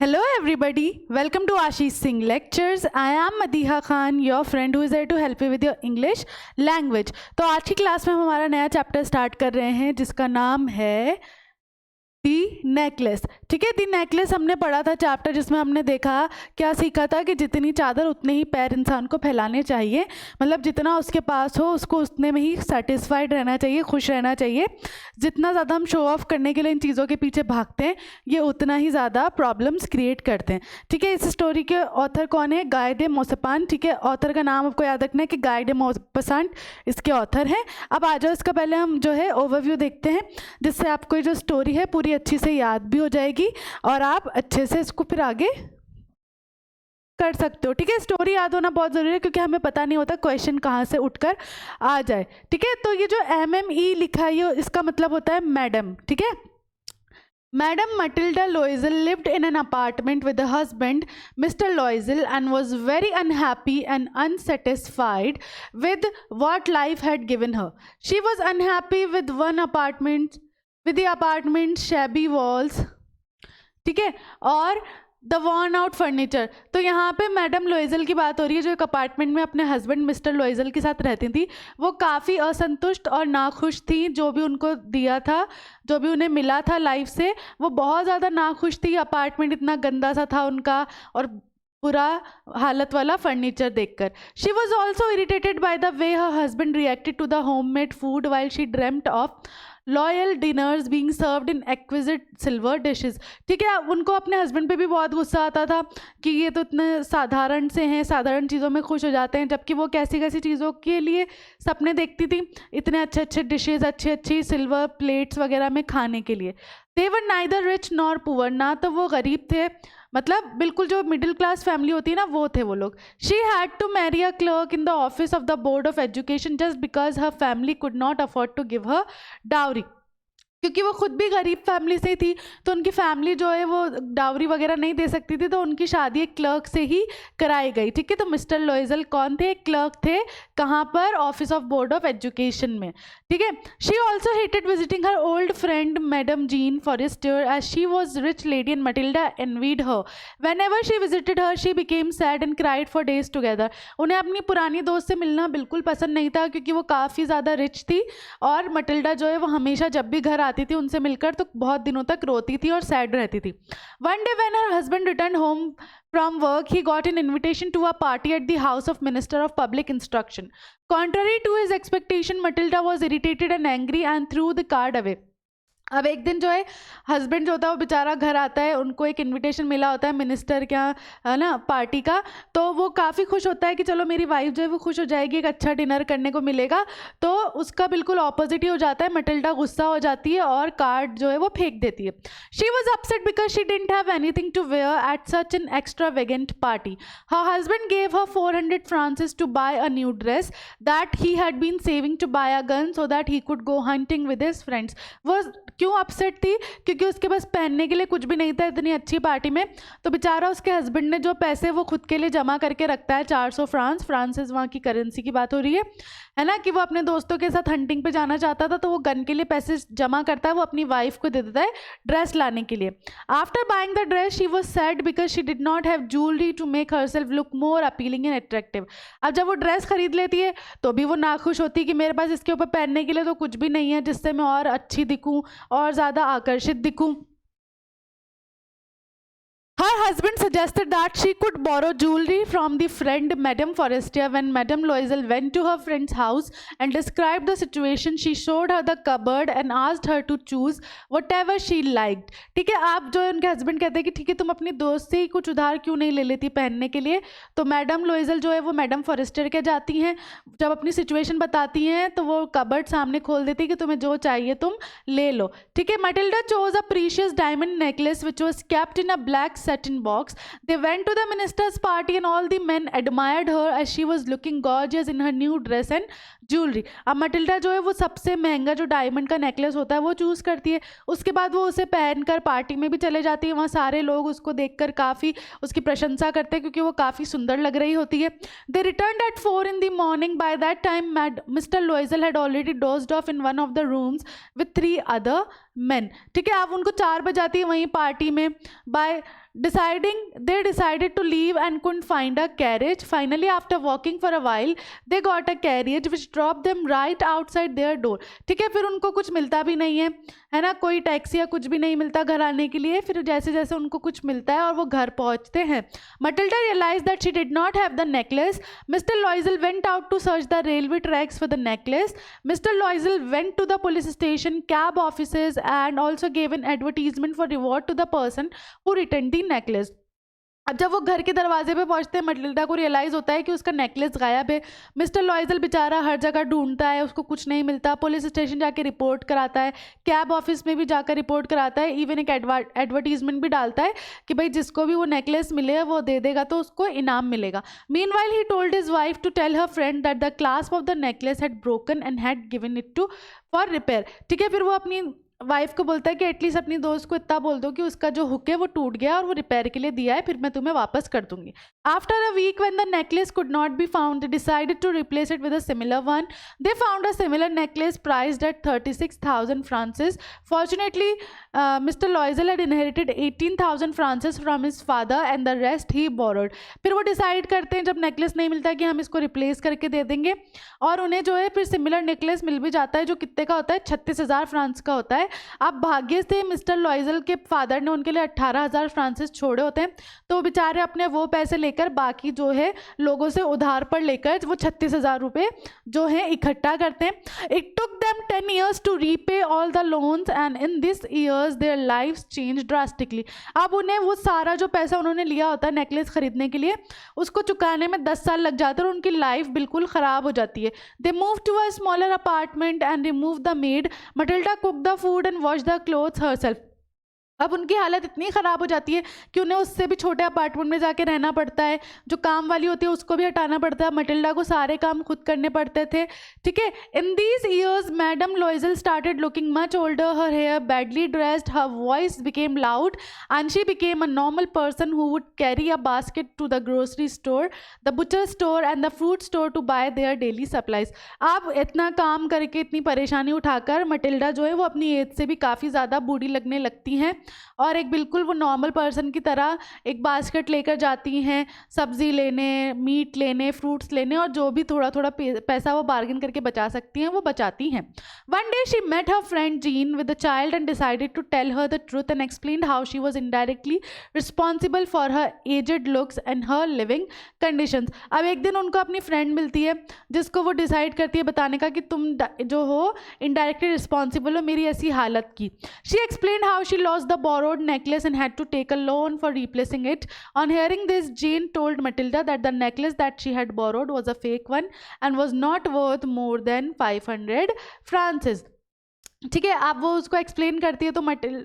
Hello everybody, welcome to Ashish Singh Lectures. I am Madiha Khan, your friend who is there to help you with your English language. तो आज की class में हम हमारा नया chapter start कर रहे हैं जिसका नाम है दी नेकलेस। ठीक है, दी नेकलेस हमने पढ़ा था चैप्टर जिसमें हमने देखा क्या सीखा था कि जितनी चादर उतने ही पैर इंसान को फैलाने चाहिए, मतलब जितना उसके पास हो उसको उतने में ही सेटिस्फाइड रहना चाहिए, खुश रहना चाहिए। जितना ज़्यादा हम शो ऑफ करने के लिए इन चीज़ों के पीछे भागते हैं ये उतना ही ज़्यादा प्रॉब्लम्स क्रिएट करते हैं। ठीक है, इस स्टोरी के ऑथर कौन है? गाय डे मॉसेपान। ठीक है, ऑथर का नाम आपको याद रखना है कि गाय डे मॉसेपान इसके ऑथर हैं। अब आ जाओ, इसका पहले हम जो है ओवरव्यू देखते हैं जिससे आपको ये जो स्टोरी है पूरी अच्छी से याद भी हो जाएगी और आप अच्छे से इसको फिर आगे कर सकते हो। ठीक है, स्टोरी याद होना बहुत ज़रूरी है क्योंकि हमें पता नहीं होता क्वेश्चन कहाँ से उठकर आ जाए। ठीक है, तो ये जो MME लिखा है ये इसका मतलब होता है मैडम। ठीक है, Madam Matilda Loisel lived in an apartment with her husband, Mr. Loisel, and was very unhappy and unsatisfied with what life had given her. She was unhappy with the apartment's shabby walls, ठीक है, और the worn out furniture. तो यहाँ पे madam लोइजल की बात हो रही है जो एक अपार्टमेंट में अपने हस्बैंड मिस्टर लोइजल के साथ रहती थी। वो काफ़ी असंतुष्ट और नाखुश थी जो भी उनको दिया था, जो भी उन्हें मिला था लाइफ से, वो बहुत ज़्यादा नाखुश थी। अपार्टमेंट इतना गंदा सा था उनका और बुरा हालत वाला फर्नीचर देखकर। She was also irritated by the way her husband reacted to the home made food while she dreamt of loyal dinners being served in exquisite silver dishes. ठीक है, उनको अपने हस्बैंड पे भी बहुत गुस्सा आता था कि ये तो इतने साधारण से हैं, साधारण चीज़ों में खुश हो जाते हैं, जबकि वो कैसी कैसी चीज़ों के लिए सपने देखती थी, इतने अच्छे अच्छे डिशेज, अच्छी अच्छी सिल्वर प्लेट्स वगैरह में खाने के लिए। They were neither rich nor poor, ना तो वो गरीब थे, मतलब बिल्कुल जो मिडिल क्लास फैमिली होती है ना वो थे वो लोग। She had to marry a clerk in the office of the board of education just because her family could not afford to give her dowry. क्योंकि वो खुद भी गरीब फैमिली से ही थी तो उनकी फैमिली जो है वो डावरी वगैरह नहीं दे सकती थी, तो उनकी शादी एक क्लर्क से ही कराई गई। ठीक है, तो मिस्टर लोइजल कौन थे? एक क्लर्क थे। कहाँ पर? Office of board of education में। ठीक है, she also hated visiting her old friend madam Jean Forrester as she was rich lady and Matilda envied her. Whenever she visited her she became sad and cried for days together. उन्हें अपनी पुरानी दोस्त से मिलना बिल्कुल पसंद नहीं था क्योंकि वो काफ़ी ज़्यादा रिच थी और मटिल्डा जो है वो हमेशा जब भी घर आती थी उनसे मिलकर तो बहुत दिनों तक रोती थी और सैड रहती थी। One day when her husband return home from work, he got an invitation to a party at the house of Minister of Public Instruction. Contrary to his expectation, Matilda was irritated and angry and threw the card away. अब एक दिन जो है husband जो होता है वो बेचारा घर आता है, उनको एक इनविटेशन मिला होता है मिनिस्टर क्या है ना पार्टी का, तो वो काफ़ी खुश होता है कि चलो मेरी वाइफ जो है वो खुश हो जाएगी, एक अच्छा डिनर करने को मिलेगा। तो उसका बिल्कुल ऑपोजिट ही हो जाता है, मटिल्डा गुस्सा हो जाती है और कार्ड जो है वो फेंक देती है। She was upset because she didn't have anything to wear at such an extravagant party. Her husband gave her 400 francs to buy a new dress that he had been saving to buy a gun so that he could go hunting with his friends. वो क्यों upset थी? क्योंकि उसके पास पहनने के लिए कुछ भी नहीं था इतनी अच्छी पार्टी में। तो बेचारा उसके हस्बैंड ने जो पैसे वो खुद के लिए जमा करके रखता है 400 फ्रांस, फ्रांसिस वहाँ की करेंसी की बात हो रही है ना, कि वो अपने दोस्तों के साथ हंटिंग पे जाना चाहता था तो वो गन के लिए पैसे जमा करता है, वो अपनी वाइफ को दे देता है ड्रेस लाने के लिए। After buying the dress she was sad because she did not have jewellery to make herself look more appealing and attractive. अब जब वो ड्रेस खरीद लेती है तो भी वो नाखुश होती है कि मेरे पास इसके ऊपर पहनने के लिए तो कुछ भी नहीं है जिससे मैं और अच्छी दिखूं और ज़्यादा आकर्षित दिखूं। Her husband suggested that she could borrow jewelry from the friend Madame Forestier. When Madame Loisel went to her friend's house and described the situation, she showed her the cupboard and asked her to choose whatever she liked. ठीक है, आप जो है उनके husband कहते हैं कि ठीक है तुम अपनी दोस्त से ही कुछ उधार क्यों नहीं ले लेती पहनने के लिए। तो मैडम लोइजल जो है वो मैडम फॉरेस्टर के जाती हैं, जब अपनी सिचुएशन बताती हैं तो वो कबर्ड सामने खोल देती है कि तुम्हें जो चाहिए तुम ले लो। ठीक है, Matilda chose a precious diamond necklace which was kept in a black satin box. They went to the minister's party and all the men admired her as she was looking gorgeous in her new dress and jewellery. अब Matilda जो है वो सबसे महंगा जो diamond का necklace होता है वो चूज़ करती है। उसके बाद वो उसे पहनकर पार्टी में भी चले जाती है। वहाँ सारे लोग उसको देखकर काफ़ी उसकी प्रशंसा करते हैं क्योंकि वो काफ़ी सुंदर लग रही होती है। They return at 4 in the morning. By that time mister Loisel had already dozed off in one of the rooms with 3 other men. ठीक है, अब उनको 4 बज जाती है वहीं पार्टी में। By they decided to leave and couldn't find a carriage. Finally, after walking for a while, they got a carriage which dropped them right outside their door. ठीक है, फिर उनको कुछ मिलता भी नहीं है ना, कोई टैक्सी या कुछ भी नहीं मिलता घर आने के लिए। फिर जैसे जैसे उनको कुछ मिलता है और वो घर पहुंचते हैं। Matilda realized that she did not have the necklace. Mr. Loisel went out to search the railway tracks for the necklace. Mr. Loisel went to the police station, cab offices, and also gave an advertisement for reward to the person who returned the necklace. अब जब वो घर के दरवाजे पे पहुंचते हैं Matilda को रियलाइज़ होता है कि उसका नेकलेस गायब है। मिस्टर लॉइजल बेचारा हर जगह ढूंढता है, उसको कुछ नहीं मिलता। पुलिस स्टेशन जाके रिपोर्ट कराता है, कैब ऑफिस में भी जाकर रिपोर्ट कराता है, इवन एक एडवर्टीजमेंट भी डालता है कि भाई जिसको भी वो नेकलेस मिले वो दे देगा तो उसको इनाम मिलेगा। Meanwhile he told his wife to tell her friend that the clasp of the necklace had broken and had given it to for repair. ठीक है, फिर वो अपनी वाइफ को बोलता है कि एटलीस्ट अपनी दोस्त को इतना बोल दो कि उसका जो हुक है वो टूट गया और वो रिपेयर के लिए दिया है, फिर मैं तुम्हें वापस कर दूंगी। After a week when the necklace could not be found, they decided to replace it with a similar one. They found a similar necklace priced at 36,000 francs. Fortunately mister Loisel had inherited 18,000 francs from his father and the rest he borrowed. फिर वो decide करते हैं जब necklace नहीं मिलता कि हम इसको रिप्लेस करके दे देंगे, और उन्हें जो है फिर सिमिलर नेकलेस मिल भी जाता है जो कितने का होता है, 36,000 फ्रांस का होता है। अब भाग्य से मिस्टर लॉइजल के फादर ने उनके लिए 18,000 फ्रांसिस छोड़े होते हैं, तो बेचारे अपने वो पैसे लेकर बाकी जो है लोगों से उधार पर लेकर वो 36,000 रुपये जो है इकट्ठा करते हैं। It took them 10 years to repay all the loans and in this years their lives changed drastically. अब उन्हें वो सारा जो पैसा उन्होंने लिया होता है नेकलेस खरीदने के लिए उसको चुकाने में 10 साल लग जाते हैं और उनकी लाइफ बिल्कुल ख़राब हो जाती है। They move to a smaller apartment and remove the maid. Matilda cook the food and wash the clothes herself. अब उनकी हालत इतनी ख़राब हो जाती है कि उन्हें उससे भी छोटे अपार्टमेंट में जाके रहना पड़ता है, जो काम वाली होती है उसको भी हटाना पड़ता है। मटिल्डा को सारे काम खुद करने पड़ते थे। ठीक है, in these years madam Loisel started looking much older, her hair badly dressed, her voice became loud and she became a normal person who would carry a basket to the grocery store, the butcher store and the fruit store to buy their daily supplies. अब इतना काम करके इतनी परेशानी उठाकर Matilda जो है वो अपनी एज से भी काफ़ी ज़्यादा बूढ़ी लगने लगती हैं और एक बिल्कुल वो नॉर्मल पर्सन की तरह एक बास्केट लेकर जाती हैं सब्ज़ी लेने, मीट लेने, फ्रूट्स लेने, और जो भी थोड़ा थोड़ा पैसा वो बार्गेन करके बचा सकती हैं वो बचाती हैं। One day she met her friend Jeanne with the child and decided to tell her the truth and explained how she was indirectly responsible for her aged looks and her living conditions. अब एक दिन उनको अपनी friend मिलती है जिसको वो decide करती है बताने का कि तुम जो हो इनडायरेक्टली रिस्पॉन्सिबल हो मेरी ऐसी हालत की। She explained how she lost the borrowed necklace and had to take a loan for replacing it. On hearing this, Jane told Matilda that the necklace that she had borrowed was a fake one and was not worth more than 500 francs. ठीक है, अब वो उसको explain करती है तो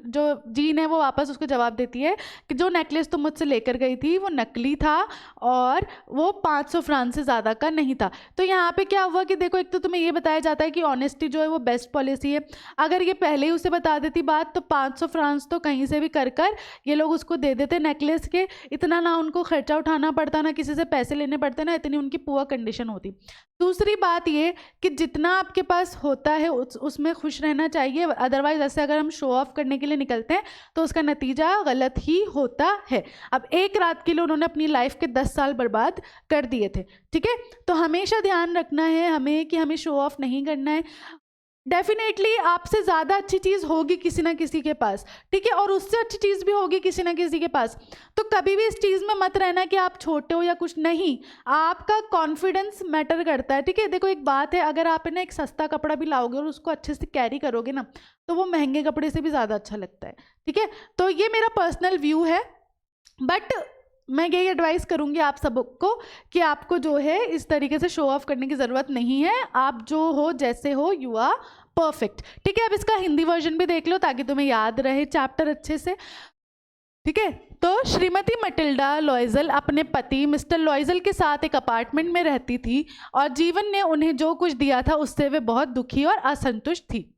जो gene है वो वापस उसको जवाब देती है कि जो नेकलेस तुम मुझसे लेकर गई थी वो नकली था और वो 500 फ्रांस से ज़्यादा का नहीं था। तो यहाँ पे क्या हुआ कि देखो, एक तो तुम्हें ये बताया जाता है कि ऑनेस्टी जो है वो बेस्ट पॉलिसी है। अगर ये पहले ही उसे बता देती बात तो 500 फ्रांस तो कहीं से भी कर ये लोग उसको दे देते नेकलेस के, इतना ना उनको खर्चा उठाना पड़ता, ना किसी से पैसे लेने पड़ते, ना इतनी उनकी पुअर कंडीशन होती। दूसरी बात ये कि जितना आपके पास होता है उसमें खुश रहना चाहिए, अदरवाइज ऐसे अगर हम शो ऑफ करने के लिए निकलते हैं तो उसका नतीजा गलत ही होता है। अब एक रात के लिए उन्होंने अपनी लाइफ के 10 साल बर्बाद कर दिए थे। ठीक है, तो हमेशा ध्यान रखना है हमें कि हमें शो ऑफ नहीं करना है। डेफिनेटली आपसे ज़्यादा अच्छी चीज़ होगी किसी ना किसी के पास, ठीक है, और उससे अच्छी चीज़ भी होगी किसी ना किसी के पास। तो कभी भी इस चीज़ में मत रहना कि आप छोटे हो या कुछ नहीं, आपका कॉन्फिडेंस मैटर करता है। ठीक है, देखो एक बात है, अगर आप ना एक सस्ता कपड़ा भी लाओगे और उसको अच्छे से कैरी करोगे ना तो वो महंगे कपड़े से भी ज़्यादा अच्छा लगता है। ठीक है, तो ये मेरा पर्सनल व्यू है, बट मैं यही एडवाइस करूंगी आप सबको कि आपको जो है इस तरीके से शो ऑफ करने की ज़रूरत नहीं है। आप जो हो जैसे हो यू आर परफेक्ट। ठीक है, अब इसका हिंदी वर्जन भी देख लो ताकि तुम्हें याद रहे चैप्टर अच्छे से। ठीक है। तो श्रीमती मटिल्डा लॉयजल अपने पति मिस्टर लॉयजल के साथ एक अपार्टमेंट में रहती थी और जीवन ने उन्हें जो कुछ दिया था उससे वे बहुत दुखी और असंतुष्ट थी।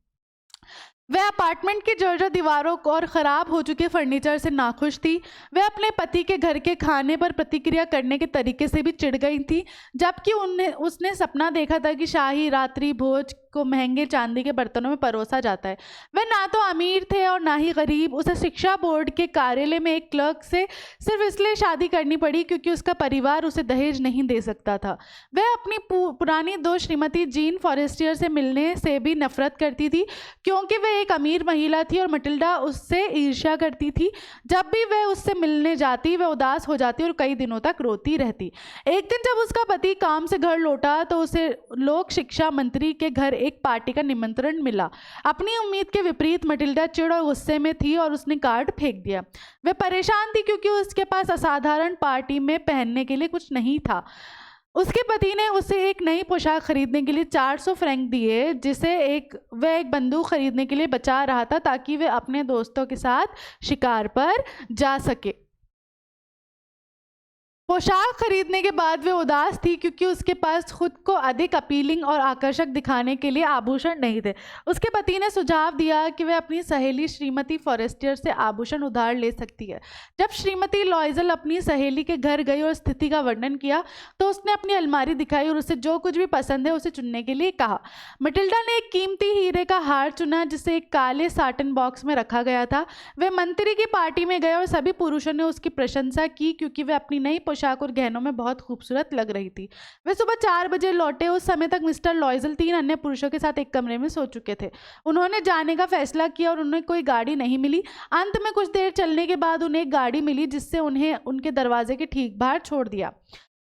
वह अपार्टमेंट की जर्जर दीवारों और ख़राब हो चुके फर्नीचर से नाखुश थी। वह अपने पति के घर के खाने पर प्रतिक्रिया करने के तरीके से भी चिढ़ गई थी, जबकि उसने सपना देखा था कि शाही रात्रि भोज को महंगे चांदी के बर्तनों में परोसा जाता है। वह ना तो अमीर थे और ना ही गरीब। उसे शिक्षा बोर्ड के कार्यालय में एक क्लर्क से सिर्फ इसलिए शादी करनी पड़ी क्योंकि उसका परिवार उसे दहेज नहीं दे सकता था। वह अपनी पुरानी दोस्त श्रीमती जीन फॉरेस्टियर से मिलने से भी नफरत करती थी क्योंकि वह एक अमीर महिला थी और मटिल्डा उससे ईर्ष्या करती थी। जब भी वह उससे मिलने जाती वह उदास हो जाती और कई दिनों तक रोती रहती। एक दिन जब उसका पति काम से घर लौटा तो उसे लोक शिक्षा मंत्री के घर एक पार्टी का निमंत्रण मिला। अपनी उम्मीद के विपरीत मटिल्डा चिढ़ और गुस्से में थी और उसने कार्ड फेंक दिया। वह परेशान थी क्योंकि उसके पास असाधारण पार्टी में पहनने के लिए कुछ नहीं था। उसके पति ने उसे एक नई पोशाक खरीदने के लिए 400 फ्रैंक दिए, जिसे वह एक बंदूक खरीदने के लिए बचा रहा था ताकि वह अपने दोस्तों के साथ शिकार पर जा सके। पोशाक खरीदने के बाद वे उदास थी क्योंकि उसके पास खुद को अधिक अपीलिंग और आकर्षक दिखाने के लिए आभूषण नहीं थे। उसके पति ने सुझाव दिया कि वह अपनी सहेली श्रीमती फॉरेस्टियर से आभूषण उधार ले सकती है। जब श्रीमती लॉयजल अपनी सहेली के घर गई और स्थिति का वर्णन किया तो उसने अपनी अलमारी दिखाई और उसे जो कुछ भी पसंद है उसे चुनने के लिए कहा। मटिल्डा ने एक कीमती हीरे का हार चुना जिसे एक काले साटन बॉक्स में रखा गया था। वे मंत्री की पार्टी में गए और सभी पुरुषों ने उसकी प्रशंसा की क्योंकि वे अपनी नई पोशाक और गहनों में बहुत खूबसूरत लग रही थी। वे सुबह 4 बजे लौटे। उस समय तक मिस्टर लॉयजल 3 अन्य पुरुषों के साथ एक कमरे में सो चुके थे। उन्होंने जाने का फैसला किया और उन्हें कोई गाड़ी नहीं मिली। अंत में कुछ देर चलने के बाद उन्हें एक गाड़ी मिली जिससे उन्हें उनके दरवाजे के ठीक बाहर छोड़ दिया।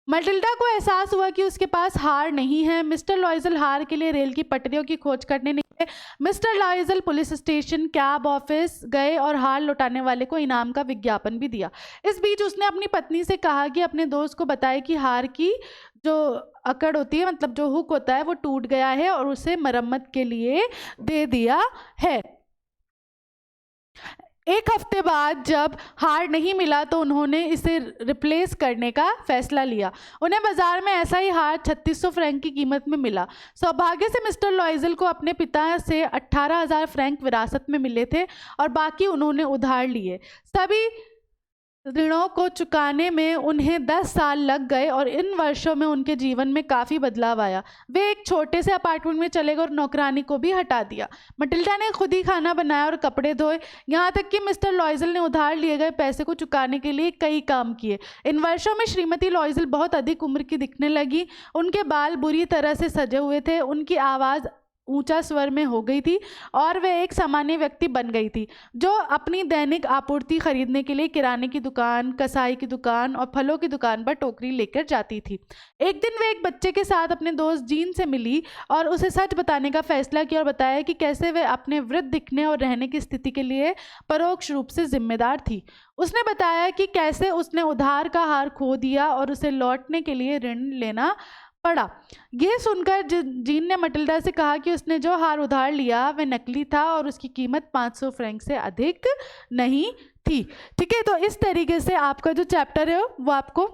मटिल्डा को एहसास हुआ कि उसके पास हार नहीं है। मिस्टर लॉयजल हार के लिए रेल की पटरियों की खोज करने निकले। Mister लॉयजल police station, cab office गए और हार लौटाने वाले को इनाम का विज्ञापन भी दिया। इस बीच उसने अपनी पत्नी से कहा कि अपने दोस्त को बताए कि हार की जो अकड़ होती है, मतलब जो हुक होता है, वो टूट गया है और उसे मरम्मत के लिए दे दिया है। एक हफ्ते बाद जब हार नहीं मिला तो उन्होंने इसे रिप्लेस करने का फैसला लिया। उन्हें बाजार में ऐसा ही हार 3600 फ्रैंक की कीमत में मिला। सौभाग्य से मिस्टर लॉयजल को अपने पिता से 18,000 फ्रैंक विरासत में मिले थे और बाकी उन्होंने उधार लिए। सभी ऋणों को चुकाने में उन्हें 10 साल लग गए और इन वर्षों में उनके जीवन में काफ़ी बदलाव आया। वे एक छोटे से अपार्टमेंट में चले गए और नौकरानी को भी हटा दिया। मटिल्डा ने खुद ही खाना बनाया और कपड़े धोए, यहाँ तक कि मिस्टर लॉयजल ने उधार लिए गए पैसे को चुकाने के लिए कई काम किए। इन वर्षों में श्रीमती लॉयजल बहुत अधिक उम्र की दिखने लगी। उनके बाल बुरी तरह से सजे हुए थे, उनकी आवाज़ ऊंचा स्वर में हो गई थी और वह एक सामान्य व्यक्ति बन गई थी जो अपनी दैनिक आपूर्ति खरीदने के लिए किराने की दुकान, कसाई की दुकान और फलों की दुकान पर टोकरी लेकर जाती थी। एक दिन वह एक बच्चे के साथ अपने दोस्त जीन से मिली और उसे सच बताने का फैसला किया और बताया कि कैसे वह अपने वृद्ध दिखने और रहने की स्थिति के लिए परोक्ष रूप से जिम्मेदार थी। उसने बताया कि कैसे उसने उधार का हार खो दिया और उसे लौटने के लिए ऋण लेना पड़ा। यह सुनकर जीन ने मटिल्डा से कहा कि उसने जो हार उधार लिया वह नकली था और उसकी कीमत 500 फ्रैंक से अधिक नहीं थी। ठीक है, तो इस तरीके से आपका जो चैप्टर है वो आपको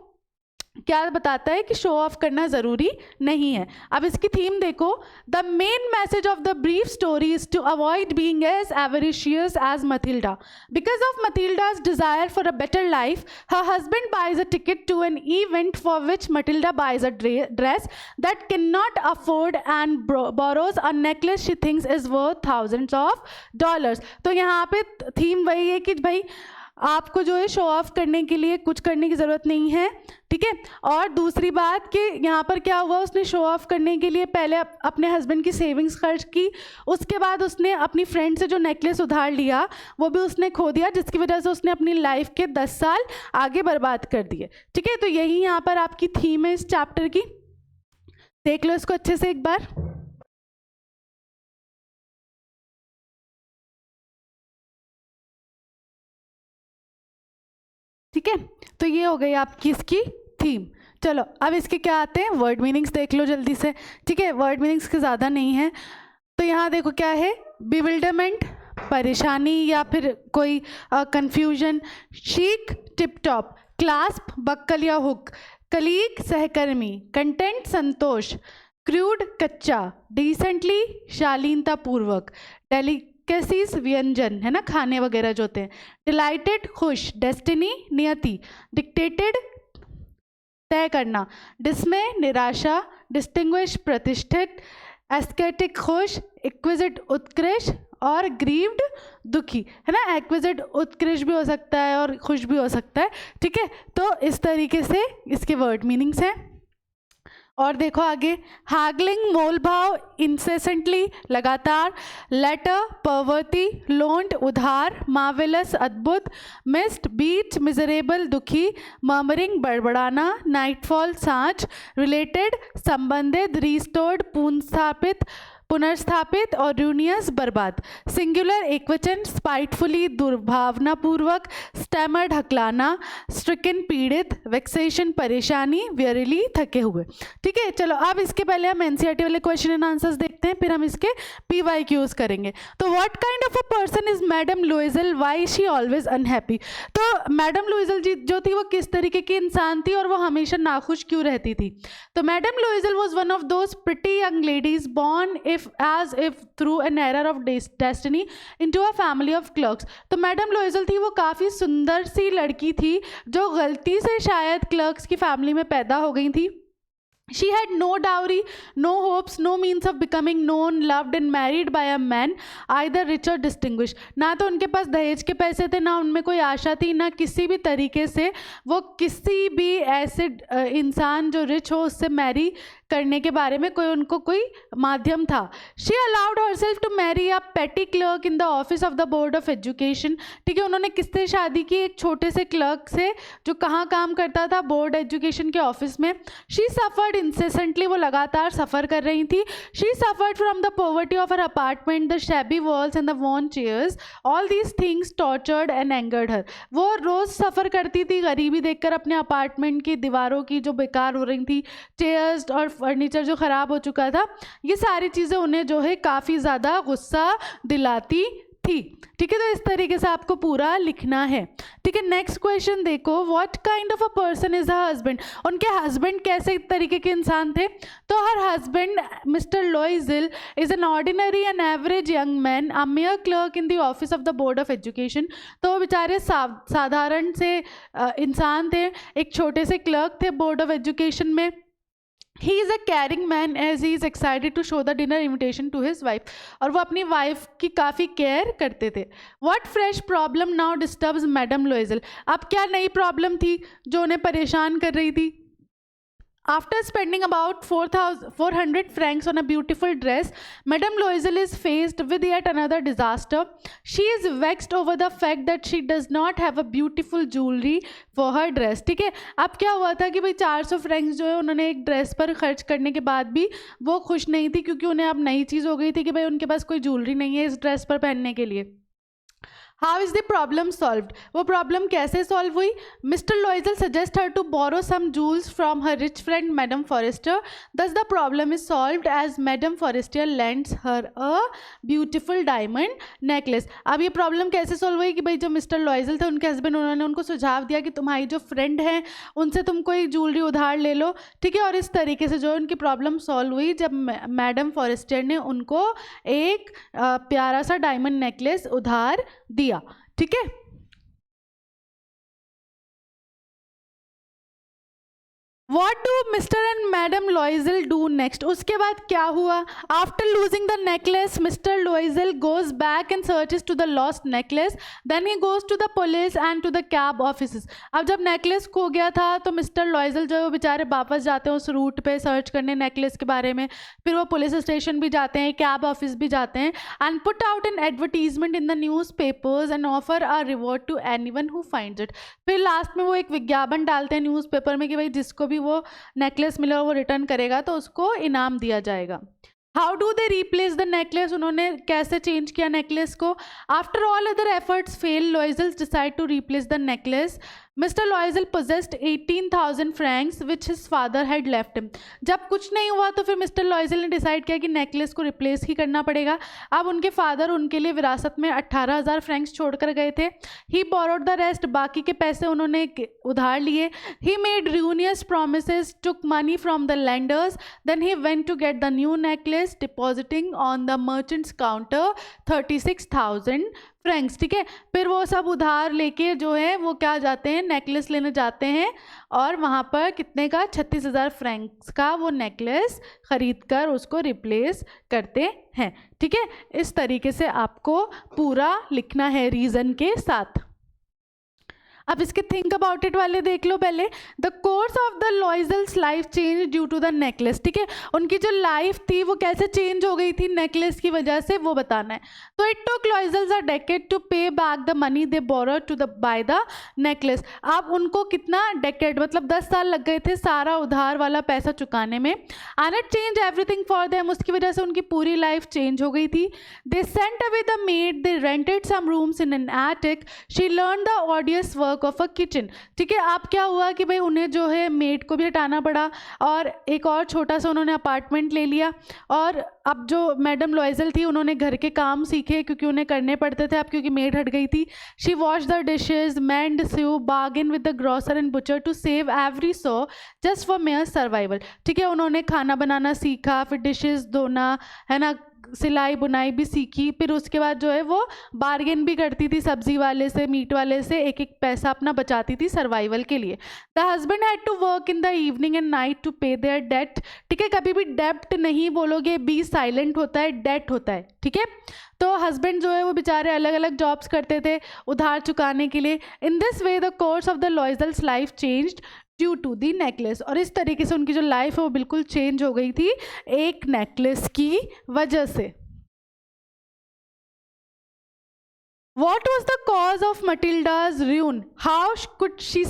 क्या बताता है कि शो ऑफ करना ज़रूरी नहीं है। अब इसकी थीम देखो। The main message of the brief story is to avoid being as avaricious as Mathilda. Because of मथिल्डा's desire for a better life, her husband buys a ticket to an event for which Matilda buys a dress that cannot afford and borrows a necklace she thinks is worth thousands of dollars। तो यहाँ पे theme वही है कि भाई आपको जो है शो ऑफ करने के लिए कुछ करने की ज़रूरत नहीं है। ठीक है, और दूसरी बात कि यहाँ पर क्या हुआ, उसने शो ऑफ करने के लिए पहले अपने हस्बैंड की सेविंग्स खर्च की, उसके बाद उसने अपनी फ्रेंड से जो नेकलेस उधार लिया वो भी उसने खो दिया, जिसकी वजह से उसने अपनी लाइफ के 10 साल आगे बर्बाद कर दिए। ठीक है, तो यही यहाँ पर आपकी थीम है इस चैप्टर की। देख लो इसको अच्छे से एक बार। ठीक है, तो ये हो गई आपकी इसकी थीम। चलो अब इसके क्या आते हैं, वर्ड मीनिंग्स देख लो जल्दी से। ठीक है, वर्ड मीनिंग्स के ज़्यादा नहीं है। तो यहाँ देखो क्या है, बिविल्डरमेंट, परेशानी या फिर कोई confusion. Chic tip top, clasp buckle या हुक, कलीग सहकर्मी, कंटेंट संतोष, क्रूड कच्चा, डिसेंटली शालीनता पूर्वक, डेलिकेसीज व्यंजन है ना, खाने वगैरह जो होते हैं, डिलाइटेड खुश, डेस्टिनी नियति, डिक्टेटेड तय करना, डिस्मय निराशा, डिस्टिंग्विश प्रतिष्ठित, एस्केटिक खुश, एक्विजिट उत्कृष्ट और ग्रीव्ड दुखी है ना। एक्विजिट उत्कृष्ट भी हो सकता है और खुश भी हो सकता है, ठीक है। तो इस तरीके से इसके वर्ड मीनिंग्स हैं। और देखो आगे, हागलिंग मोलभाव, इंसेसेंटली लगातार, लेटर परवर्ती, लोन्ड उधार, मार्वेलस अद्भुत, मिस्ड बीच मिजरेबल दुखी, मर्मरिंग बड़बड़ाना, नाइटफॉल सांझ, रिलेटेड संबंधित, रिस्टोर्ड पुनर्स्थापित और र्यूनियस बर्बाद, सिंगुलर एकवचन, स्पाइटफुली दुर्भावनापूर्वक, स्टैमर ढकलाना, स्ट्रिकन पीड़ित, वेक्सेशन परेशानी, वेरिली थके हुए, ठीक है। चलो अब इसके पहले हम एनसीईआरटी वाले क्वेश्चन एंड आंसर्स देखते हैं, फिर हम इसके पीवाईक्यूज करेंगे। तो what kind of a person is madam Loisel, why she always unhappy. तो मैडम लुइजल जी जो थी वो किस तरीके की इंसान थी और वो हमेशा नाखुश क्यों रहती थी। तो madam Loisel was one of those pretty young ladies born as if through an error of destiny into a family of clerks। तो मैडम लुइजल थी वो काफ़ी सुंदर सी लड़की थी जो गलती से शायद क्लर्क्स की फैमिली में पैदा हो गई थी। She had no dowry, no hopes, no means of becoming known, loved and married by a man, either rich or distinguished। ना तो उनके पास दहेज के पैसे थे, ना उनमें कोई आशा थी, ना किसी भी तरीके से वो किसी भी ऐसे इंसान जो रिच हो उससे मैरी करने के बारे में उनको कोई माध्यम था। She allowed herself to marry a petty clerk in the office of the board of education। ठीक है, उन्होंने किससे शादी की, एक छोटे से क्लर्क से जो कहाँ काम करता था, बोर्ड एजुकेशन के ऑफिस में। She suffered incessantly, वो लगातार सफ़र कर रही थी। She suffered from the poverty of her apartment, the shabby walls and the worn chairs, all these things tortured and angered her। वो रोज़ सफ़र करती थी गरीबी देखकर अपने अपार्टमेंट की दीवारों की जो बेकार हो रही थी, चेयर्स और फर्नीचर जो ख़राब हो चुका था, ये सारी चीज़ें उन्हें जो है काफ़ी ज़्यादा गुस्सा दिलाती थी। ठीक है, तो इस तरीके से आपको पूरा लिखना है। ठीक है, नेक्स्ट क्वेश्चन देखो, what kind of a person is her husband. उनके हस्बैंड कैसे तरीके के इंसान थे। तो her husband mister Loisel is an ordinary and average young man, a mere clerk in the office of the board of education. तो वो बेचारे साधारण से इंसान थे, एक छोटे से क्लर्क थे बोर्ड ऑफ एजुकेशन में। He is a caring man as he is excited to show the dinner invitation to his wife। और वो अपनी वाइफ की काफ़ी केयर करते थे। What fresh problem now disturbs Madam Loisel। अब क्या नई प्रॉब्लम थी जो उन्हें परेशान कर रही थी। After spending about 400 francs on a beautiful dress, Madame Loisel is faced with yet another disaster। She is vexed over the fact that she does not have a beautiful jewelry for her dress। ठीक है, अब क्या हुआ था कि भाई 400 Franks जो है उन्होंने एक ड्रेस पर खर्च करने के बाद भी वो खुश नहीं थी, क्योंकि उन्हें अब नई चीज़ हो गई थी कि भाई उनके पास कोई ज्वेलरी नहीं है इस ड्रेस पर पहनने के लिए। How is the problem solved. वो प्रॉब्लम कैसे सॉल्व हुई। Mister Loisel suggest her to borrow some jewels from her rich friend madam Forrester, thus the problem is solved as madam Forrester lends her a beautiful diamond necklace. अब ये problem कैसे solve हुई कि भाई जो mister लुइजल थे उनके husband, उन्होंने उनको सुझाव दिया कि तुम्हारी जो फ्रेंड है उनसे तुम कोई ज्वेलरी उधार ले लो। ठीक है, और इस तरीके से जो उनकी प्रॉब्लम सॉल्व हुई जब मैडम फॉरेस्टर ने उनको एक प्यारा सा डायमंड नेकलेस उधार दिया। ठीक है, What do Mr. and Madam Loisel do next? उसके बाद क्या हुआ। After losing the necklace, Mr. Loisel goes back and searches to the lost necklace. Then he goes to the police and to the cab offices। अब जब necklace खो गया था तो मिस्टर लॉइजल जो है बेचारे वापस जाते हैं उस रूट पे सर्च करने नेकलेस के बारे में, फिर वो पुलिस स्टेशन भी जाते हैं, कैब ऑफिस भी जाते हैं, and put out an advertisement in the newspapers and offer a reward to anyone who finds it. फिर लास्ट में वो एक विज्ञापन डालते हैं न्यूज़पेपर में कि भाई जिसको भी वो नेकलेस मिला वो रिटर्न करेगा तो उसको इनाम दिया जाएगा। How do they replace the necklace. उन्होंने कैसे चेंज किया नेकलेस को। After all other efforts fail, Loisels decide to replace the necklace mister Loisel possessed 18,000 francs which his father had left him. जब कुछ नहीं हुआ तो फिर मिस्टर लॉयजल ने डिसाइड किया कि नेकलेस को रिप्लेस ही करना पड़ेगा. अब उनके फादर उनके लिए विरासत में 18,000 फ्रैंक्स छोड़ कर गए थे. ही borrowed the rest, बाकी के पैसे उन्होंने उधार लिए. He made ruinous promises, took money from the lenders, then he went to get the new necklace, depositing on the merchant's counter 36,000 Franks. ठीक है, फिर वो सब उधार लेके जो है वो क्या जाते हैं, नेकलेस लेने जाते हैं और वहाँ पर कितने का 36,000 फ्रैंक्स का वो नेकलेस खरीद कर उसको रिप्लेस करते हैं. ठीक है, इस तरीके से आपको पूरा लिखना है रीज़न के साथ. अब इसके थिंक अबाउट इट वाले देख लो पहले. The course of the Loisels life change due to the necklace. ठीक है, उनकी जो लाइफ थी वो कैसे चेंज हो गई थी नेकलेस की वजह से, वो बताना है. तो it took Loisels a decade to pay back the money they borrowed to the buy the necklace. अब उनको कितना डेकेड मतलब 10 साल लग गए थे सारा उधार वाला पैसा चुकाने में. And it change everything for them, उसकी वजह से उनकी पूरी लाइफ चेंज हो गई थी. They sent away the maid, they rented some rooms in an attic, she learn the odious work of a kitchen. ठीक है, अब क्या हुआ कि भाई उन्हें जो है मेड को भी हटाना पड़ा और एक और छोटा सा उन्होंने अपार्टमेंट ले लिया. और अब जो मैडम लॉयजल थी उन्होंने घर के काम सीखे क्योंकि उन्हें करने पड़ते थे अब क्योंकि मेड हट गई थी. She wash the dishes, mend, sew, bargain with the grocer and butcher to save every sou just for mere survival. ठीक है, उन्होंने खाना बनाना सीखा, फिर डिशेज धोना है ना, सिलाई बुनाई भी सीखी. फिर उसके बाद जो है वो बार्गेन भी करती थी सब्जी वाले से, मीट वाले से, एक एक पैसा अपना बचाती थी सर्वाइवल के लिए. The husband had to work in the evening and night to pay their debt. ठीक है, कभी भी डेप्ट नहीं बोलोगे, बी साइलेंट होता है, डेट होता है. ठीक है, तो हस्बैंड जो है वो बेचारे अलग अलग जॉब्स करते थे उधार चुकाने के लिए. In this way the course of the Loisels life changed due to the necklace. और इस तरीके से उनकी जो लाइफ है वो बिल्कुल चेंज हो गई थी एक नेकलेस की वजह से. What was the cause of Matilda's ruin? How could she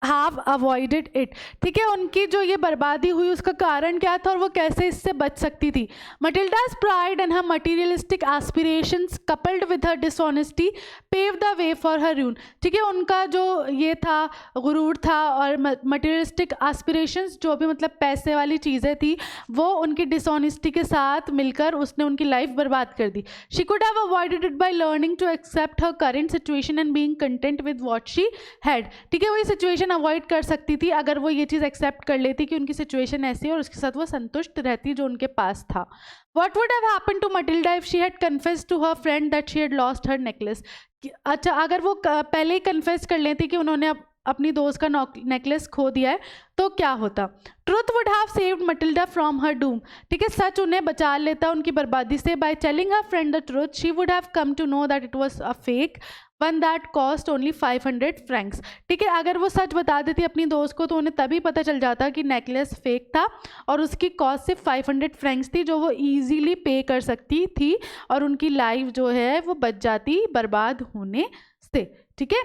have avoided it? ठीक है, उनकी जो ये बर्बादी हुई उसका कारण क्या था और वो कैसे इससे बच सकती थी. Matilda's pride and her materialistic aspirations coupled with her dishonesty paved the way for her ruin. ठीक है, उनका जो ये था गुरूर था और materialistic aspirations जो भी मतलब पैसे वाली चीज़ें थी वो उनकी dishonesty के साथ मिलकर उसने उनकी लाइफ बर्बाद कर दी. She could have avoided it by learning to accept her current situation and being content with what she had. ठीक है, वही सिचुएशन अवॉइड कर सकती थी अगर वो ये चीज़ एक्सेप्ट कर लेती कि उनकी सिचुएशन ऐसी है और उसके साथ वो संतुष्ट रहती जो उनके पास था. What would have happened to Matilda if she had confessed to her friend that she had lost her necklace? अच्छा, अगर वो पहले ही कन्फेस कर लेती कि उन्होंने अपनी दोस्त का नेकलेस खो दिया है तो क्या होता. Truth would have saved Matilda from her doom. ठीक है, सच उन्हें बचा लेता उनकी बर्बादी से. By telling her friend the truth she would have come to know that it was a fake one that cost only 500 francs. ठीक है, अगर वो सच बता देती अपनी दोस्त को तो उन्हें तभी पता चल जाता कि नेकलेस फेक था और उसकी कॉस्ट सिर्फ 500 फ्रैंक्स थी जो वो ईजीली पे कर सकती थी और उनकी लाइफ जो है वो बच जाती बर्बाद होने से. ठीक है,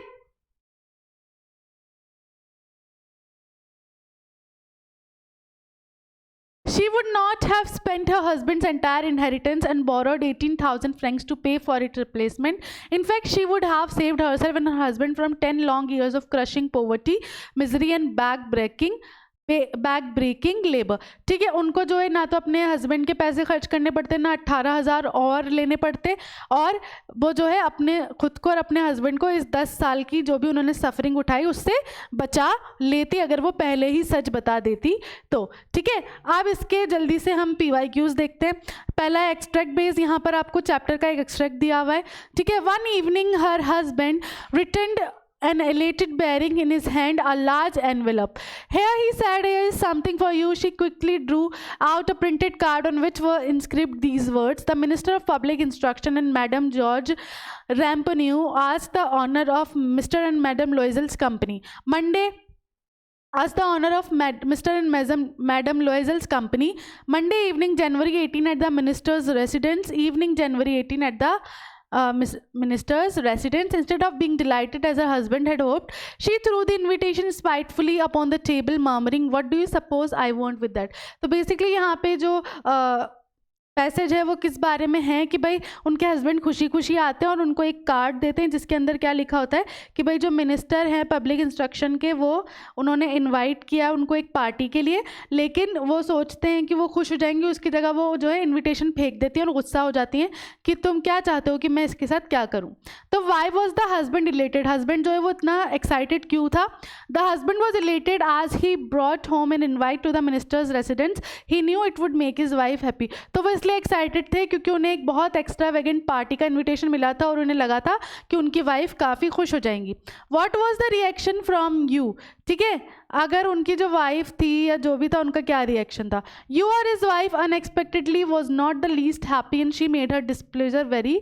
she would not have spent her husband's entire inheritance and borrowed 18,000 francs to pay for its replacement. In fact, she would have saved herself and her husband from 10 long years of crushing poverty, misery and back breaking labour. ठीक है, उनको जो है ना तो अपने husband के पैसे खर्च करने पड़ते ना 18,000 और लेने पड़ते और वो जो है अपने खुद को और अपने हस्बैंड को इस 10 साल की जो भी उन्होंने सफरिंग उठाई उससे बचा लेती अगर वो पहले ही सच बता देती तो. ठीक है, अब इसके जल्दी से हम PYQs देखते हैं. पहला एक्सट्रैक्ट बेस, यहाँ पर आपको चैप्टर का एक एक्सट्रैक्ट दिया हुआ है. ठीक है, one evening her husband returned an elated bearing in his hand a large envelope. Here he said, "Here is something for you." She quickly drew out a printed card on which were inscribed these words: "The Minister of Public Instruction and Madame George Ramponneau asked the honor of Mr. and Madame Loisel's company. Monday, as the honor of Mr. and Madame Loisel's company, Monday evening, January 18 at the minister's residence, evening January 18 at the minister's residence. Instead of being delighted as her husband had hoped, she threw the invitation spitefully upon the table, murmuring, "What do you suppose I want with that?" तो basically यहाँ पे जो passage है वो किस बारे में है कि भाई उनके हस्बैंड खुशी खुशी आते हैं और उनको एक कार्ड देते हैं जिसके अंदर क्या लिखा होता है कि भाई जो मिनिस्टर हैं पब्लिक इंस्ट्रक्शन के, वो उन्होंने इनवाइट किया उनको एक पार्टी के लिए, लेकिन वो सोचते हैं कि वो खुश हो जाएंगे, उसकी जगह वो जो है इन्विटेशन फेंक देती हैं और गुस्सा हो जाती हैं कि तुम क्या चाहते हो कि मैं इसके साथ क्या करूँ। तो why was the husband elated, husband जो है वो इतना एक्साइटेड क्यों था? The husband was elated as he brought home an invite to the ministers residence, he knew it would make his wife happy. तो वो इसलिए एक्साइटेड थे क्योंकि उन्हें एक बहुत एक्स्ट्रावेगेंट पार्टी का इनविटेशन मिला था और उन्हें लगा था कि उनकी वाइफ काफ़ी खुश हो जाएंगी। What was the reaction from you, ठीक है, अगर उनकी जो वाइफ थी या जो भी था उनका क्या रिएक्शन था? यू और his wife unexpectedly was not the least happy and she made her displeasure very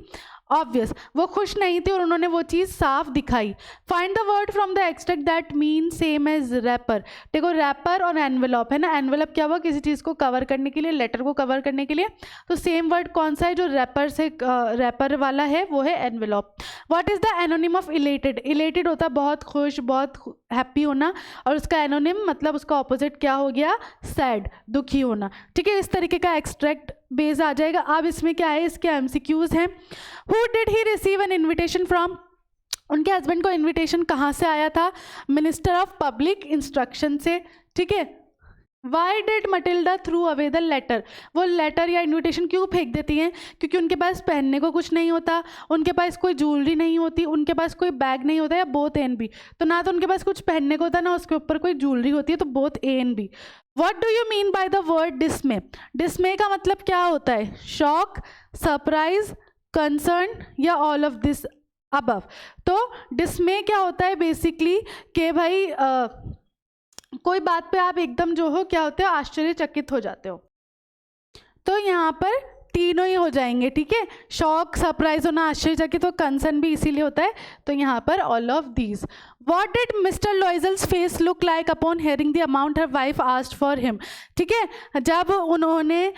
obvious, वो खुश नहीं थी और उन्होंने वो चीज़ साफ दिखाई। Find the word from the extract that mean same as wrapper. देखो रैपर और एनवेलप है ना, एनवेलप क्या हुआ, किसी चीज़ को कवर करने के लिए, लेटर को कवर करने के लिए, तो सेम वर्ड कौन सा है जो रैपर से रैपर वाला है, वो है एनवेलप। व्हाट इज़ द एनोनिम ऑफ इलेटेड? इलेटेड होता है बहुत खुश, बहुत हैप्पी होना, और उसका एनोनिम मतलब उसका ऑपोजिट क्या हो गया? सैड, दुखी होना। ठीक है, इस तरीके का एक्सट्रैक्ट बेस आ जाएगा। अब इसमें क्या है, इसके एमसीक्यूज हैं। Who did he receive an invitation from? उनके हस्बैंड को इन्विटेशन कहाँ से आया था? मिनिस्टर ऑफ पब्लिक इंस्ट्रक्शन से। ठीक है, why did Matilda throw away the letter? वो लेटर या इन्विटेशन क्यों फेंक देती हैं? क्योंकि उनके पास पहनने को कुछ नहीं होता, उनके पास कोई ज्वेलरी नहीं होती, उनके पास कोई बैग नहीं होता, या बोथ ए एंड बी। तो ना तो उनके पास कुछ पहनने को होता, ना उसके ऊपर कोई ज्वेलरी होती है, तो both A and B. What do you mean by the word dismay? Dismay का मतलब क्या होता है? शॉक, सरप्राइज, कंसर्न, या ऑल ऑफ दिस अबव। तो डिसमे क्या होता है बेसिकली कि भाई कोई बात पे आप एकदम जो हो क्या होते हो, आश्चर्यचकित हो जाते हो। तो यहाँ पर तीनों ही हो जाएंगे। ठीक है, शॉक, सरप्राइज होना, आश्चर्यचकित, तो कंसर्न भी इसीलिए होता है, तो यहाँ पर all of these. What did Mr. Loisel's face look like upon hearing the amount her wife asked for him? ठीक है, जब उन्होंने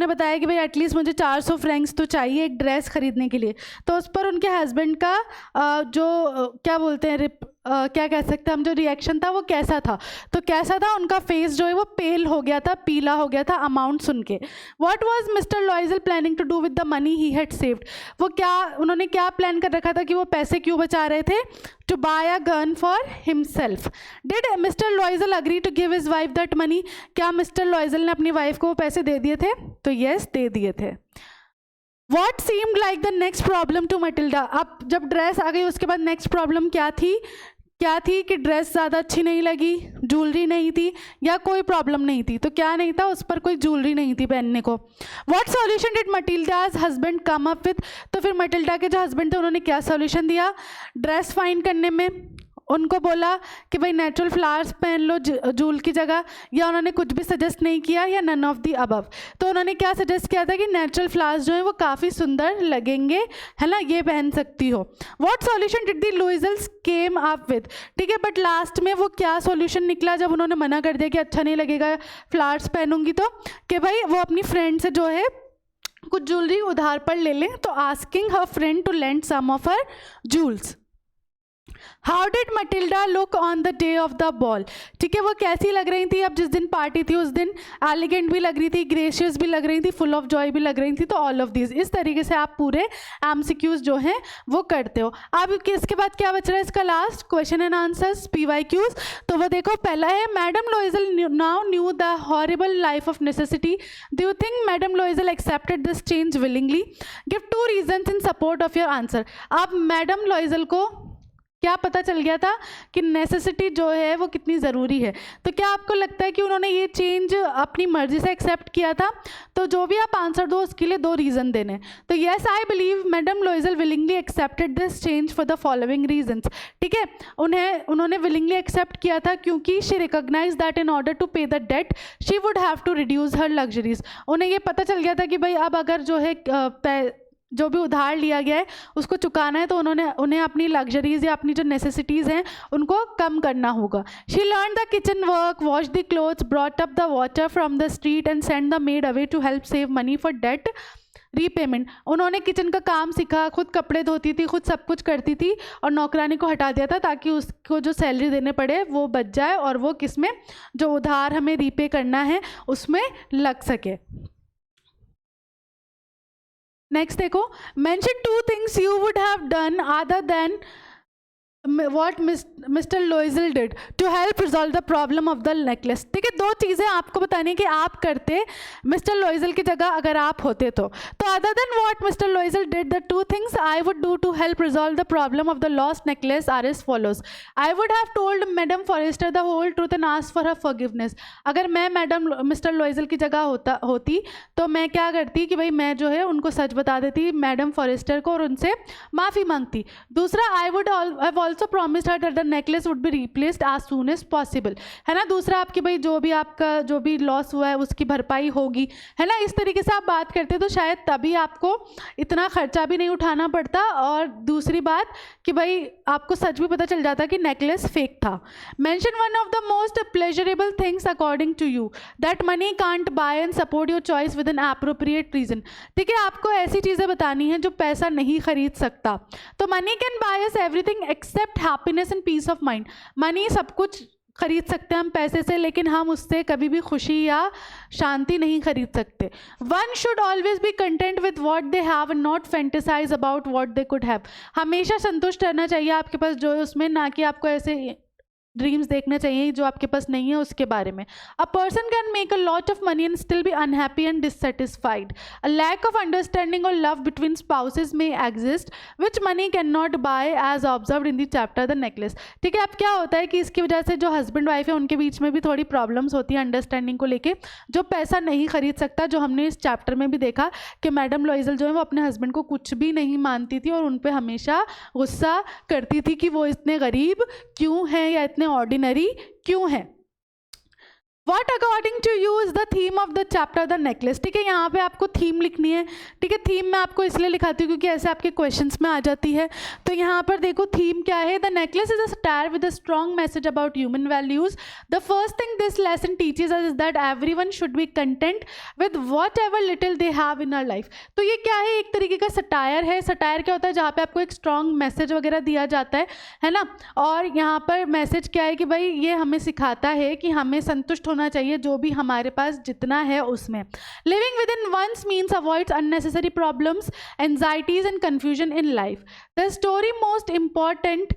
बताया कि भाई एटलीस्ट मुझे 400 फ्रैंक्स तो चाहिए एक ड्रेस खरीदने के लिए, तो उस पर उनके हस्बैंड का क्या बोलते हैं क्या कह सकते हैं हम, जो रिएक्शन था वो कैसा था? तो कैसा था, उनका फेस जो है वो पेल हो गया था, पीला हो गया था अमाउंट सुन के। What was mister Loisel planning to do with the money he had saved? उन्होंने क्या प्लान कर रखा था कि वो पैसे क्यों बचा रहे थे? To buy a gun for himself. Did mister Loisel agree to give his wife that money? क्या मिस्टर लॉइजल ने अपनी वाइफ को वो पैसे दे दिए थे? तो यस, दे दिए थे। What seemed like the next problem to Matilda? अब जब ड्रेस आ गई उसके बाद नेक्स्ट प्रॉब्लम क्या थी कि ड्रेस ज़्यादा अच्छी नहीं लगी, ज्वेलरी नहीं थी, या कोई प्रॉब्लम नहीं थी? तो क्या नहीं था, उस पर कोई ज्वेलरी नहीं थी पहनने को। What solution did Matilda's husband come up with? तो फिर मटिल्डा के जो हस्बैंड थे उन्होंने क्या सॉल्यूशन दिया ड्रेस फाइंड करने में? उनको बोला कि भाई नेचुरल फ्लावर्स पहन लो जूल की जगह, या उन्होंने कुछ भी सजेस्ट नहीं किया, या नन ऑफ दी अबव? तो उन्होंने क्या सजेस्ट किया था कि नेचुरल फ्लावर्स जो है वो काफ़ी सुंदर लगेंगे, है ना, ये पहन सकती हो। What solution did the Loisels came up with? ठीक है, बट लास्ट में वो क्या सॉल्यूशन निकला जब उन्होंने मना कर दिया कि अच्छा नहीं लगेगा फ्लावर्स पहनूंगी, तो कि भाई वो अपनी फ्रेंड से जो है कुछ ज्वेलरी उधार पर ले लें, तो asking her friend to lend some of her jewels. How did Matilda look on the day of the ball? ठीक है, वो कैसी लग रही थी अब जिस दिन पार्टी थी उस दिन? एलिगेंट भी लग रही थी, ग्रेशियस भी लग रही थी, फुल ऑफ जॉय भी लग रही थी, तो ऑल ऑफ दिस। इस तरीके से आप पूरे एमसीक्यूज जो हैं वो करते हो। अब इसके बाद क्या बच रहा है इसका last question and answers, PYQs। तो वो देखो, पहला है madam लॉइजल now new the horrible life of necessity, do you think madam लॉइजल accepted this change willingly? Give 2 reasons in support of your answer. अब मैडम लॉइजल को क्या पता चल गया था कि नेसेसिटी जो है वो कितनी ज़रूरी है, तो क्या आपको लगता है कि उन्होंने ये चेंज अपनी मर्जी से एक्सेप्ट किया था? तो जो भी आप आंसर दो उसके लिए 2 रीज़न देने। तो yes, I believe madam Loisel willingly accepted this change for the following reasons. ठीक है, उन्होंने विलिंगली एक्सेप्ट किया था क्योंकि she recognise that in order to pay the debt she would have to reduce her luxuries. उन्हें ये पता चल गया था कि भाई अब अगर जो है जो भी उधार लिया गया है उसको चुकाना है, तो उन्हें अपनी लग्जरीज या अपनी जो नेसेसिटीज़ हैं उनको कम करना होगा। She learn the kitchen work, wash the clothes, brought up the water from the street and send the maid away to help save money for debt repayment. उन्होंने किचन का काम सीखा, खुद कपड़े धोती थी, खुद सब कुछ करती थी, और नौकरानी को हटा दिया था ताकि उसको जो सैलरी देने पड़े वो बच जाए और वो किस में, जो उधार हमें रीपे करना है उसमें लग सके। नेक्स्ट देखो, mention 2 things you would have done other than what Mr. Loisel did to help resolve the problem of the necklace. ठीक है, 2 चीज़ें आपको बतानी कि आप करते मिस्टर लोइजल की जगह अगर आप होते तो other than what Mr. Loisel did, the 2 things I would do to help resolve the problem of the lost necklace are as follows. I would have told Madam Forrester the whole truth and asked for her forgiveness. अगर मैं madam mister लोइजल की जगह होती तो मैं क्या करती कि भाई मैं जो है उनको सच बता देती मैडम फॉरेस्टर को और उनसे माफ़ी मांगती. दूसरा, I would have also promised her that the necklace would be replaced as soon as possible. है ना. दूसरा आपकी भाई जो भी आपका जो भी लॉस हुआ है उसकी भरपाई होगी, है ना. इस तरीके से आप बात करते तो शायद तभी आपको इतना खर्चा भी नहीं उठाना पड़ता. और दूसरी बात कि भाई आपको सच भी पता चल जाता कि नेकलेस फेक था. Mention one of the most pleasurable things according to you that money can't buy and support your choice with an appropriate reason. ठीक है, आपको ऐसी चीज़ें बतानी है जो पैसा नहीं खरीद सकता. तो money can buy us everything except happiness and peace of mind. Money सब कुछ खरीद सकते हैं हम पैसे से, लेकिन हम उससे कभी भी खुशी या शांति नहीं खरीद सकते. One should always be content with what they have and not fantasise about what they could have. हमेशा संतुष्ट रहना चाहिए आपके पास जो है उसमें, ना कि आपको ऐसे ड्रीम्स देखने चाहिए जो आपके पास नहीं है उसके बारे में. A person can make a lot of money and still be unhappy and dissatisfied. A lack of understanding और love between spouses may exist which money can not buy as observe in the chapter the necklace. ठीक है, अब क्या होता है कि इसकी वजह से जो हस्बैंड वाइफ है उनके बीच में भी थोड़ी प्रॉब्लम्स होती है अंडरस्टैंडिंग को लेके, जो पैसा नहीं खरीद सकता. जो हमने इस चैप्टर में भी देखा कि मैडम लोइजल जो है वो अपने हस्बैंड को कुछ भी नहीं मानती थी और उन पर हमेशा गुस्सा करती थी कि वो इतने गरीब क्यों हैं या ऑर्डिनरी क्यों है. What according to you is the theme of the chapter the necklace. ठीक है, यहाँ पे आपको थीम लिखनी है. ठीक है, थीम मैं आपको इसलिए लिखाती हूँ क्योंकि ऐसे आपके क्वेश्चंस में आ जाती है. तो यहाँ पर देखो थीम क्या है. The necklace is a star with a strong message about human values. The first thing this lesson teaches us is that everyone should be content with whatever little they have in our life. तो ये क्या है, एक तरीके का satire है. Satire क्या होता है, जहाँ पे आपको एक स्ट्रॉन्ग मैसेज वगैरह दिया जाता है ना. और यहाँ पर मैसेज क्या है कि भाई ये हमें सिखाता है कि हमें संतुष्ट होना चाहिए जो भी हमारे पास जितना है उसमें. Living within one's means avoids unnecessary problems, anxieties and confusion in life. The story most important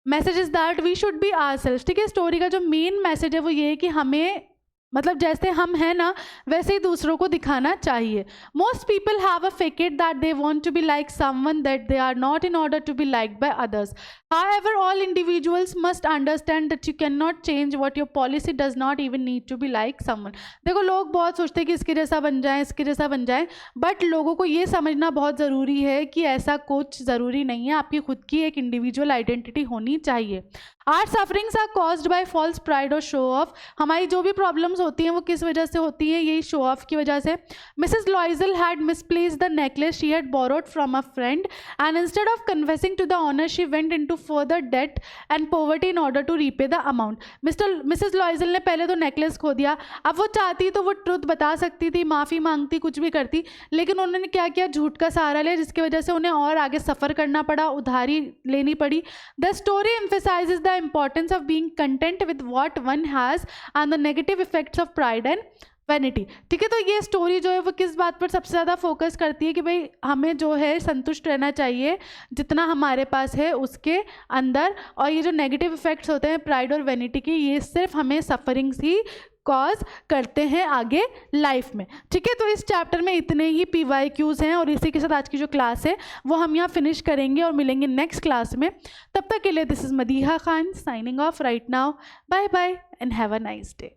message is that we should be ourselves. ठीक है, स्टोरी का जो मेन मैसेज है वो ये है कि हमें मतलब जैसे हम हैं ना वैसे ही दूसरों को दिखाना चाहिए. Most people have a facade that they want to be like someone that they are not in order to be liked by others. However, all individuals must understand that you cannot change what your policy does not even need to be like someone. देखो लोग बहुत सोचते हैं कि इसके जैसा बन जाए इसके जैसा बन जाए, बट लोगों को ये समझना बहुत ज़रूरी है कि ऐसा कुछ ज़रूरी नहीं है. आपकी खुद की एक इंडिविजुअल आइडेंटिटी होनी चाहिए. Our sufferings are caused by false pride और शो ऑफ. हमारी जो भी प्रॉब्लम्स होती हैं वो किस वजह से होती हैं, यही शो ऑफ की वजह से. Mrs Loisel had misplaced the necklace she had borrowed from a friend and instead of confessing to the owner she went into further debt and poverty in order to repay the amount. Mrs लॉइजल ने पहले तो necklace खो दिया. अब वो चाहती तो वो ट्रुथ बता सकती थी, माफ़ी मांगती, कुछ भी करती, लेकिन उन्होंने क्या किया, झूठ का सहारा लिया जिसकी वजह से उन्हें और आगे सफ़र करना पड़ा, उधारी लेनी पड़ी. The story emphasizes the importance of being content with what one has and the negative effects of pride and vanity. ठीक है, तो ये स्टोरी जो है वो किस बात पर सबसे ज़्यादा फोकस करती है कि भाई हमें जो है संतुष्ट रहना चाहिए जितना हमारे पास है उसके अंदर, और ये जो नेगेटिव इफेक्ट्स होते हैं प्राइड और वैनिटी के, ये सिर्फ हमें सफरिंग्स ही कॉज करते हैं आगे लाइफ में. ठीक है, तो इस चैप्टर में इतने ही PYQs हैं और इसी के साथ आज की जो क्लास है वो हम यहाँ फिनिश करेंगे और मिलेंगे नेक्स्ट क्लास में. तब तक के लिए this is Madiha Khan signing off right now. Bye bye and have a nice day.